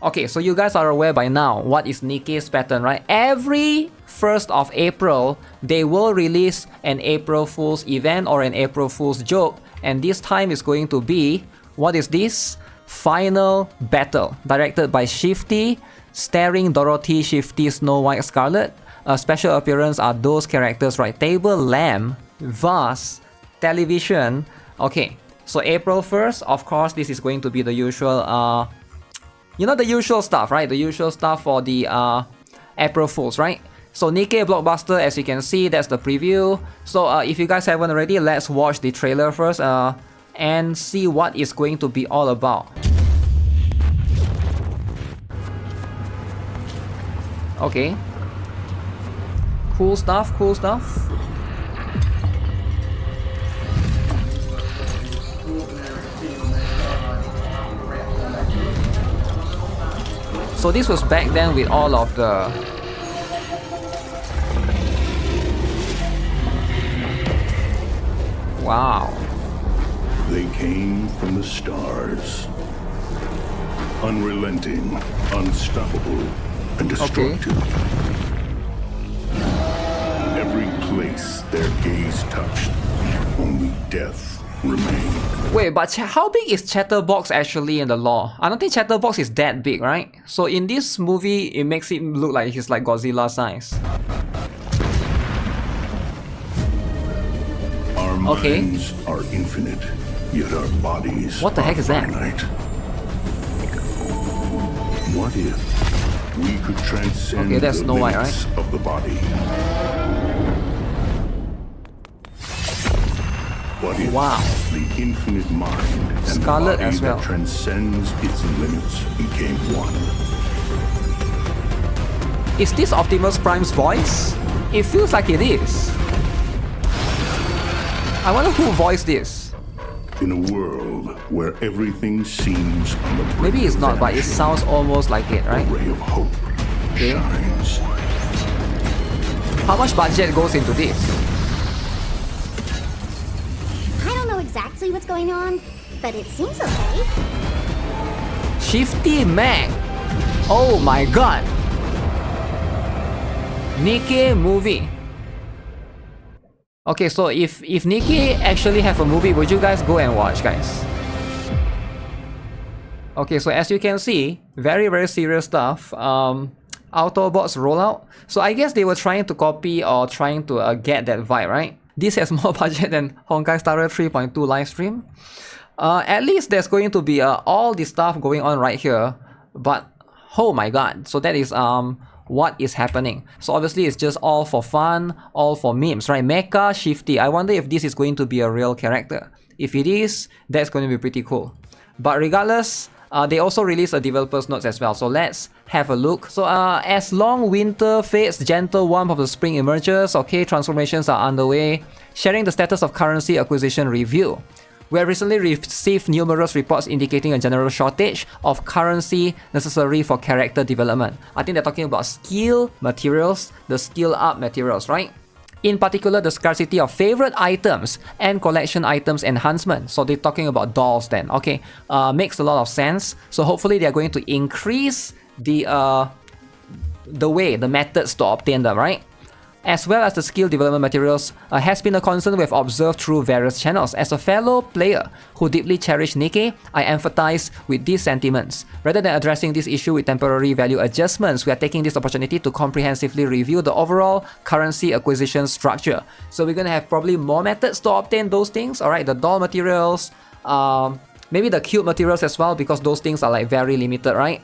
Okay, so you guys are aware by now what is Nikke's pattern, right? Every 1st of April, they will release an April Fool's event or an April Fool's joke. And this time is going to be, what is this? Final Battle, directed by Shifty, starring Dorothy, Shifty, Snow White, Scarlet. A special appearance are those characters, right? Table, Lamb, Vase, Television. Okay, so April 1st, of course, this is going to be the usual, you know, the usual stuff, right? The usual stuff for the April Fools, right? So Nikke Blockbuster, as you can see, that's the preview. So if you guys haven't already, let's watch the trailer first and see what it's going to be all about. Okay. Cool stuff, cool stuff. So this was back then with all of the... Wow. They came from the stars. Unrelenting, unstoppable, and destructive. Every place their gaze touched, only death remained. Wait, but how big is Chatterbox actually in the lore? I don't think Chatterbox is that big, right? So in this movie, it makes it look like he's like Godzilla size. Our minds are infinite, yet our bodies what the heck is that? Finite. What if we could transcend that's the Snow White, limits right? of the body? What if the infinite mind and Scarlet the body as well. that transcends its limits became one? Is this Optimus Prime's voice? It feels like it is. I wonder who voiced this. In a world where everything seems on the brink Maybe it's of not, but it vanishing, sounds almost like it, right? a ray of hope shines. How much budget goes into this? I don't know exactly what's going on, but it seems okay. Shifty Mac. Oh my god. Nikke movie. Okay, so if Nikke actually have a movie, would you guys go and watch, guys? Okay, so as you can see, very serious stuff. Autobots rollout. So I guess they were trying to copy or trying to get that vibe, right? This has more budget than Honkai Star Rail 3.2 livestream. At least there's going to be all the stuff going on right here. But oh my god, so that is what is happening. So obviously it's just all for fun, all for memes, right? Mecha Shifty. I wonder if this is going to be a real character. If it is, that's going to be pretty cool. But regardless, they also released a developer's notes as well. So let's have a look. So as long winter fades, gentle warmth of the spring emerges. Okay, transformations are underway. Sharing the status of currency acquisition review. We have recently received numerous reports indicating a general shortage of currency necessary for character development. I think they're talking about skill materials, the skill up materials, right? In particular, the scarcity of favorite items and collection items enhancement. So they're talking about dolls then. Okay, makes a lot of sense. So hopefully they're going to increase the methods to obtain them, right? As well as the skill development materials has been a concern we've observed through various channels. As a fellow player who deeply cherished Nikke, I empathize with these sentiments. Rather than addressing this issue with temporary value adjustments, we are taking this opportunity to comprehensively review the overall currency acquisition structure. So we're going to have probably more methods to obtain those things, alright? The doll materials, maybe the cube materials as well, because those things are like very limited, right?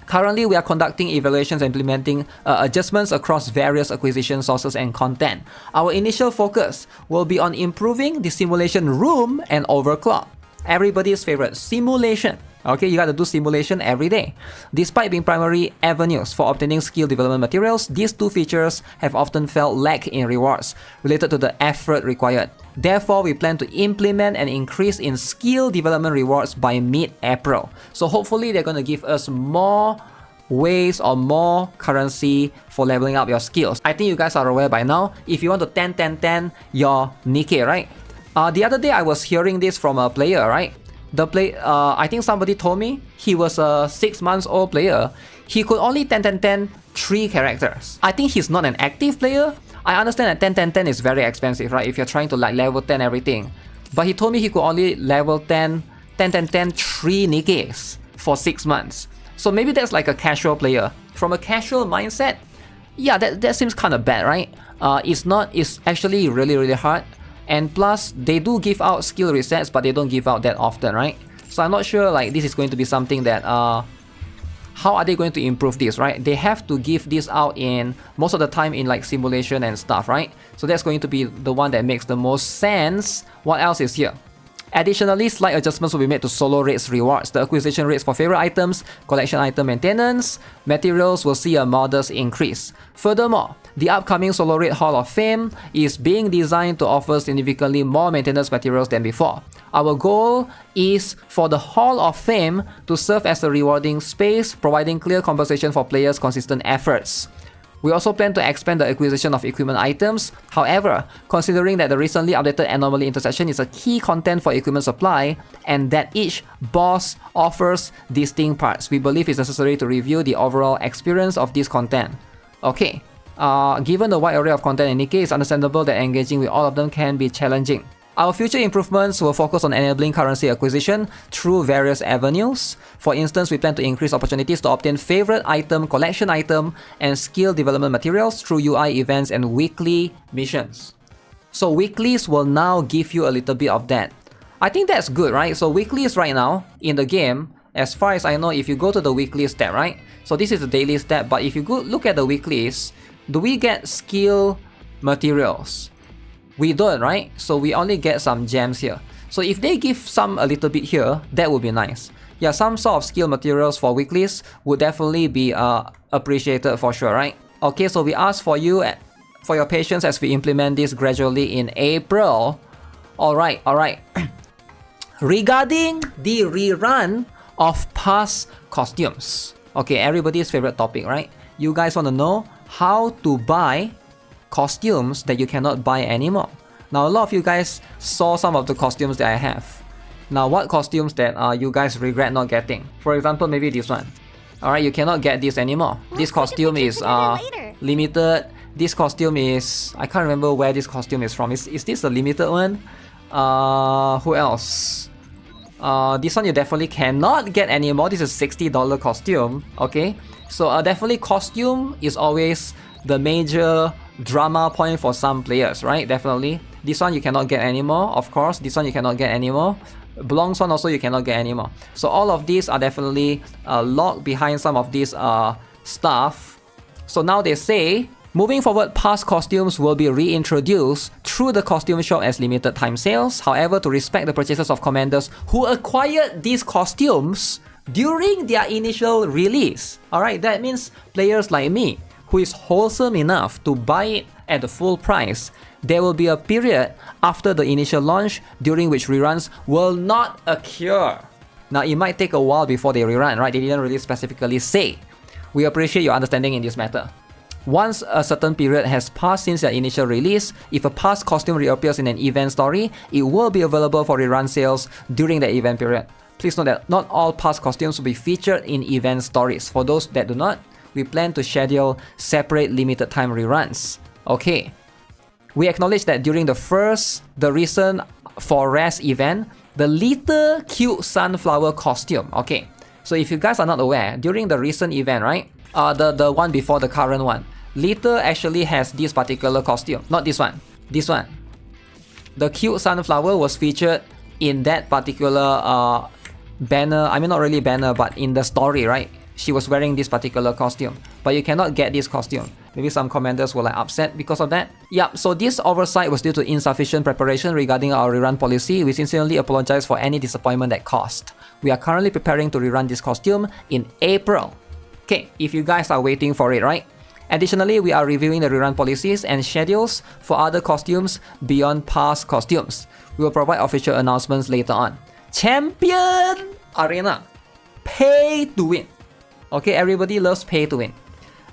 Currently, we are conducting evaluations and implementing adjustments across various acquisition sources and content. Our initial focus will be on improving the simulation room and overclock. Everybody's favorite, simulation. Okay, you gotta do simulation every day. Despite being primary avenues for obtaining skill development materials, these two features have often felt lack in rewards related to the effort required. Therefore, we plan to implement an increase in skill development rewards by mid-April. So hopefully they're gonna give us more ways or more currency for leveling up your skills. I think you guys are aware by now, if you want to 10 your Nikke, right? The other day I was hearing this from a player, right? I think somebody told me he was a 6 months old player. He could only 10 3 characters. I think he's not an active player. I understand that 10 is very expensive, right? If you're trying to like level 10 everything. But he told me he could only level 10 3 Nikkes for 6 months. So maybe that's like a casual player. From a casual mindset, yeah, that seems kind of bad, right? It's actually really hard. And plus, they do give out skill resets, but they don't give out that often, right? So I'm not sure like this is going to be something that how are they going to improve this, right? They have to give this out in most of the time in like simulation and stuff, right? So that's going to be the one that makes the most sense. What else is here? Additionally, slight adjustments will be made to solo rates rewards. The acquisition rates for favorite items, collection item maintenance, materials will see a modest increase. Furthermore, the upcoming Solo Raid Hall of Fame is being designed to offer significantly more maintenance materials than before. Our goal is for the Hall of Fame to serve as a rewarding space, providing clear compensation for players' consistent efforts. We also plan to expand the acquisition of equipment items. However, considering that the recently updated anomaly intersection is a key content for equipment supply and that each boss offers distinct parts, we believe it's necessary to review the overall experience of this content. Okay, given the wide array of content in Nikke, it's understandable that engaging with all of them can be challenging. Our future improvements will focus on enabling currency acquisition through various avenues. For instance, we plan to increase opportunities to obtain favorite item, collection item, and skill development materials through UI events and weekly missions. So weeklies will now give you a little bit of that. I think that's good, right? So weeklies right now in the game, as far as I know, if you go to the weeklies tab, right? So this is the daily tab, but if you go look at the weeklies, do we get skill materials? We don't, right? So we only get some gems here. So if they give some a little bit here, that would be nice. Yeah, some sort of skill materials for weeklies would definitely be appreciated for sure, right? Okay, so we ask for you for your patience as we implement this gradually in April. Alright. Regarding the rerun of past costumes. Okay, everybody's favorite topic, right? You guys want to know how to buy costumes that you cannot buy anymore. Now a lot of you guys saw some of the costumes that I have. Now what costumes that you guys regret not getting? For example, maybe this one. Alright, you cannot get this anymore. This costume is limited. This costume is... I can't remember where this costume is from. Is this a limited one? Who else? This one you definitely cannot get anymore. This is a $60 costume. Okay, so definitely costume is always the major drama point for some players, right? Definitely. This one you cannot get anymore, of course. This one you cannot get anymore. Belongs one also you cannot get anymore. So all of these are definitely locked behind some of these stuff. So now they say, moving forward, past costumes will be reintroduced through the costume shop as limited time sales. However, to respect the purchases of commanders who acquired these costumes during their initial release. Alright, that means players like me, who is wholesome enough to buy it at the full price, there will be a period after the initial launch during which reruns will not occur. Now it might take a while before they rerun, right? They didn't really specifically say. We appreciate your understanding in this matter. Once a certain period has passed since their initial release, if a past costume reappears in an event story, it will be available for rerun sales during the event period. Please note that not all past costumes will be featured in event stories. For those that do not, we plan to schedule separate limited time reruns. Okay. We acknowledge that during the recent Forest event, the little cute sunflower costume. Okay. So if you guys are not aware, during the recent event, right? The one before the current one, Little actually has this particular costume. Not this one. This one. The cute sunflower was featured in that particular banner. I mean, not really banner, but in the story, right? She was wearing this particular costume, but you cannot get this costume. Maybe some commanders were like upset because of that. Yep, so this oversight was due to insufficient preparation regarding our rerun policy. We sincerely apologize for any disappointment that caused. We are currently preparing to rerun this costume in April. Okay, if you guys are waiting for it, right? Additionally, we are reviewing the rerun policies and schedules for other costumes beyond past costumes. We will provide official announcements later on. Champion Arena. Pay to win. Okay, everybody loves pay to win.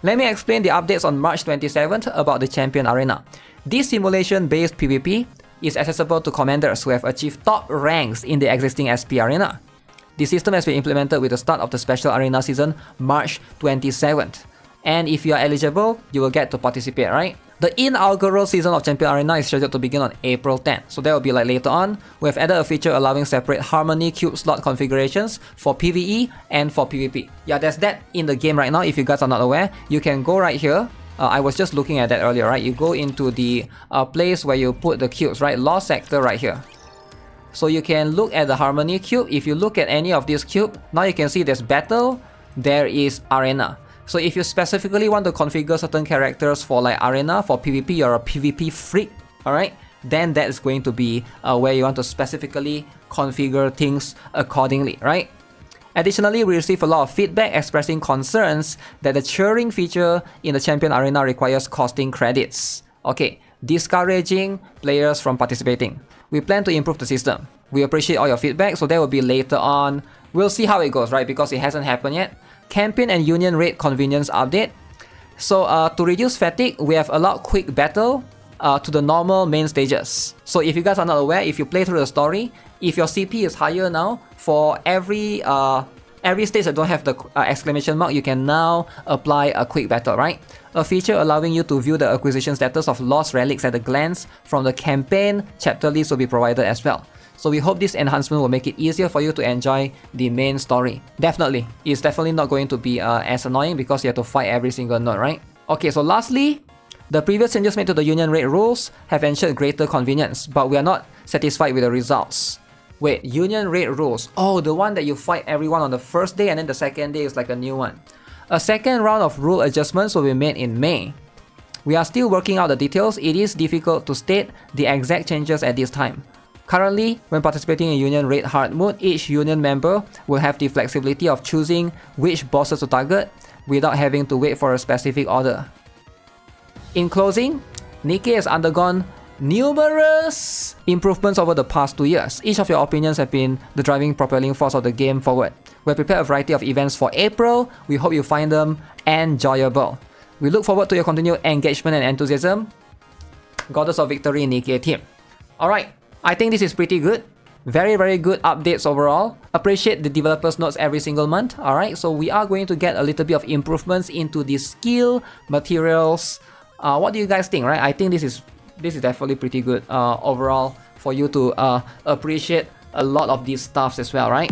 Let me explain the updates on March 27th about the Champion Arena. This simulation-based PvP is accessible to commanders who have achieved top ranks in the existing SP arena. The system has been implemented with the start of the special arena season March 27th. And if you are eligible, you will get to participate, right? The inaugural season of Champion Arena is scheduled to begin on April 10th, so that will be like later on. We have added a feature allowing separate Harmony Cube slot configurations for PvE and for PvP. Yeah, there's that in the game right now. If you guys are not aware, you can go right here. I was just looking at that earlier, right? You go into the place where you put the cubes, right? Lost sector right here. So you can look at the Harmony Cube. If you look at any of these cubes, now you can see there's Battle, there is Arena. So if you specifically want to configure certain characters for like Arena, for PvP, you're a PvP freak, alright? Then that is going to be where you want to specifically configure things accordingly, right? Additionally, we receive a lot of feedback expressing concerns that the cheering feature in the Champion Arena requires costing credits. Okay, discouraging players from participating. We plan to improve the system. We appreciate all your feedback, so that will be later on. We'll see how it goes, right? Because it hasn't happened yet. Campaign and Union Raid convenience update. So to reduce fatigue, we have allowed quick battle to the normal main stages. So if you guys are not aware, if you play through the story, if your CP is higher now, for every stage that don't have the exclamation mark, you can now apply a quick battle, right? A feature allowing you to view the acquisition status of lost relics at a glance from the campaign chapter list will be provided as well. So we hope this enhancement will make it easier for you to enjoy the main story. Definitely, it's definitely not going to be as annoying because you have to fight every single node, right? Okay, so lastly, the previous changes made to the Union Raid rules have ensured greater convenience, but we are not satisfied with the results. Wait, Union Raid rules. Oh, the one that you fight everyone on the first day and then the second day is like a new one. A second round of rule adjustments will be made in May. We are still working out the details. It is difficult to state the exact changes at this time. Currently, when participating in Union Raid Hard Mode, each Union member will have the flexibility of choosing which bosses to target without having to wait for a specific order. In closing, Nikke has undergone numerous improvements over the past 2 years. Each of your opinions have been the driving propelling force of the game forward. We have prepared a variety of events for April. We hope you find them enjoyable. We look forward to your continued engagement and enthusiasm. Goddess of Victory Nikke team. Alright, I think this is pretty good. Very, very good updates overall. Appreciate the developers' notes every single month. Alright, so we are going to get a little bit of improvements into the skill, materials. What do you guys think, right? I think this is definitely pretty good overall for you to appreciate a lot of these stuffs as well, right?